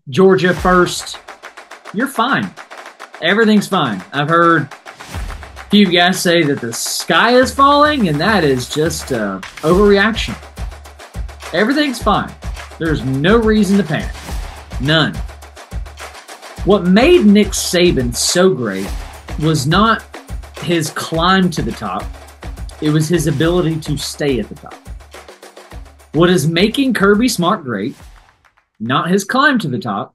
Georgia first. You're fine. Everything's fine. I've heard a few guys say that the sky is falling, and that is just overreaction. Everything's fine. There's no reason to panic. None. What made Nick Saban so great was not his climb to the top. It was his ability to stay at the top. What is making Kirby Smart great, not his climb to the top,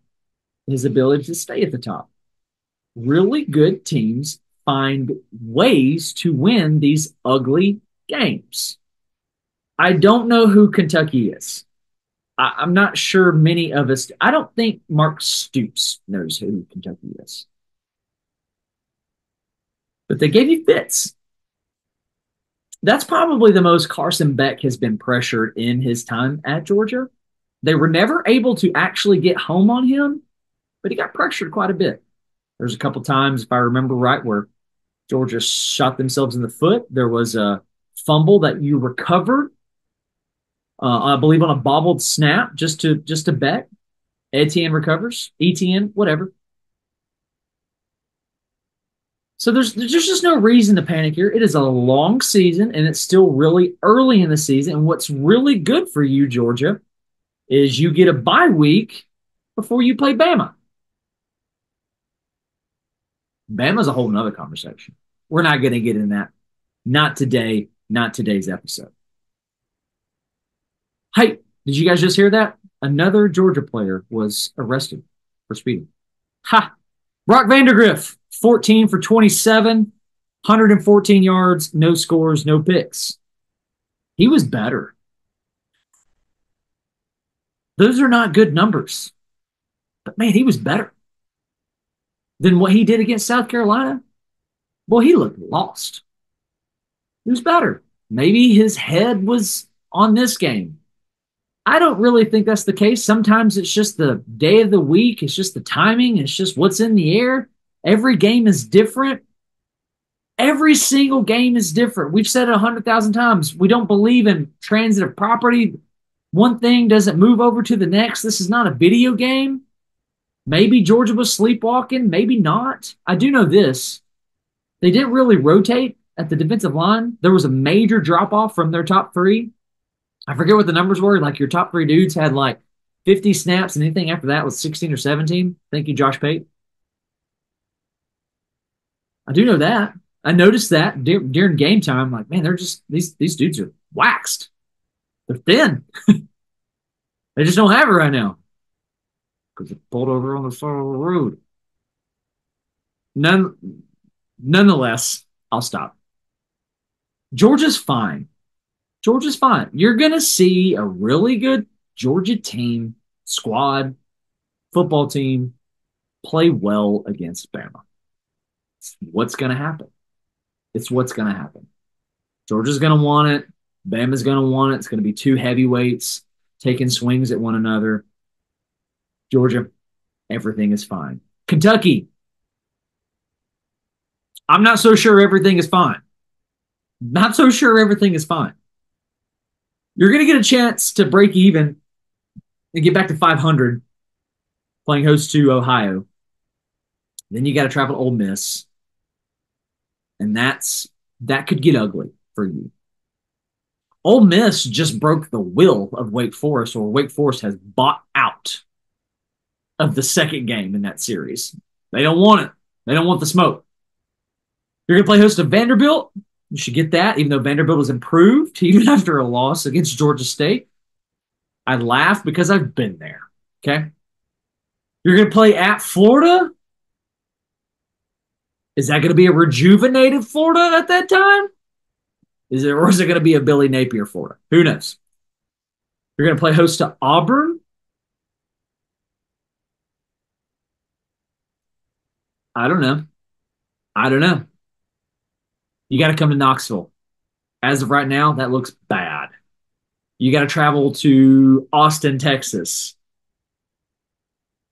his ability to stay at the top. Really good teams find ways to win these ugly games. I don't know who Kentucky is. I'm not sure many of us. I don't think Mark Stoops knows who Kentucky is. But they gave you fits. That's probably the most Carson Beck has been pressured in his time at Georgia. They were never able to actually get home on him, but he got pressured quite a bit. There's a couple times, if I remember right, where Georgia shot themselves in the foot. There was a fumble that you recovered, I believe, on a bobbled snap just to Beck. Etienne recovers. Etienne, whatever. So there's just no reason to panic here. It is a long season, and it's still really early in the season. And what's really good for you, Georgia, is you get a bye week before you play Bama. Bama's a whole nother conversation. We're not going to get in that. Not today, not today's episode. Hey, did you guys just hear that? Another Georgia player was arrested for speeding. Ha! Brock Vandagriff, 14 for 27, 114 yards, no scores, no picks. He was better. Those are not good numbers. But man, he was better than what he did against South Carolina. Boy, he looked lost. He was better. Maybe his head was on this game. I don't really think that's the case. Sometimes it's just the day of the week. It's just the timing. It's just what's in the air. Every game is different. Every single game is different. We've said it 100,000 times. We don't believe in transitive property. One thing doesn't move over to the next. This is not a video game. Maybe Georgia was sleepwalking. Maybe not. I do know this. They didn't really rotate at the defensive line. There was a major drop-off from their top three. I forget what the numbers were. Like your top three dudes had like 50 snaps, and anything after that was 16 or 17. Thank you, Josh Pate. I do know that. I noticed that during game time. Like, man, they're just these dudes are waxed. They're thin. They just don't have it right now because they pulled over on the side of the road. Nonetheless, I'll stop. Georgia's fine. Georgia's fine. You're going to see a really good Georgia team, squad, football team play well against Bama. It's what's going to happen. It's what's going to happen. Georgia's going to want it. Bama's going to want it. It's going to be two heavyweights taking swings at one another. Georgia, everything is fine. Kentucky, I'm not so sure everything is fine. Not so sure everything is fine. You're going to get a chance to break even and get back to 500 playing host to Ohio. Then you got to travel to Ole Miss. And that could get ugly for you. Ole Miss just broke the will of Wake Forest, or Wake Forest has bought out of the second game in that series. They don't want it. They don't want the smoke. You're going to play host to Vanderbilt. You should get that, even though Vanderbilt has improved, even after a loss against Georgia State. I laugh because I've been there, okay? You're going to play at Florida. Is that going to be a rejuvenated Florida at that time? Or is it going to be a Billy Napier Florida? Who knows? You're going to play host to Auburn. I don't know. You got to come to Knoxville. As of right now, that looks bad. You got to travel to Austin, Texas.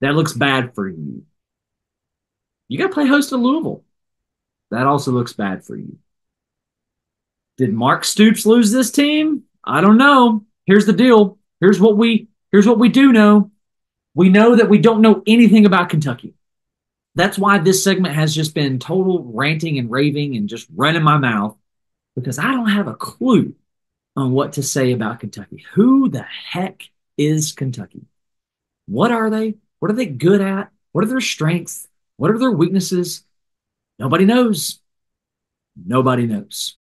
That looks bad for you. You got to play host to Louisville. That also looks bad for you. Did Mark Stoops lose this team? I don't know. Here's the deal. Here's what we do know. We know that we don't know anything about Kentucky. That's why this segment has just been total ranting and raving and just running my mouth because I don't have a clue on what to say about Kentucky. Who the heck is Kentucky? What are they? What are they good at? What are their strengths? What are their weaknesses? Nobody knows. Nobody knows.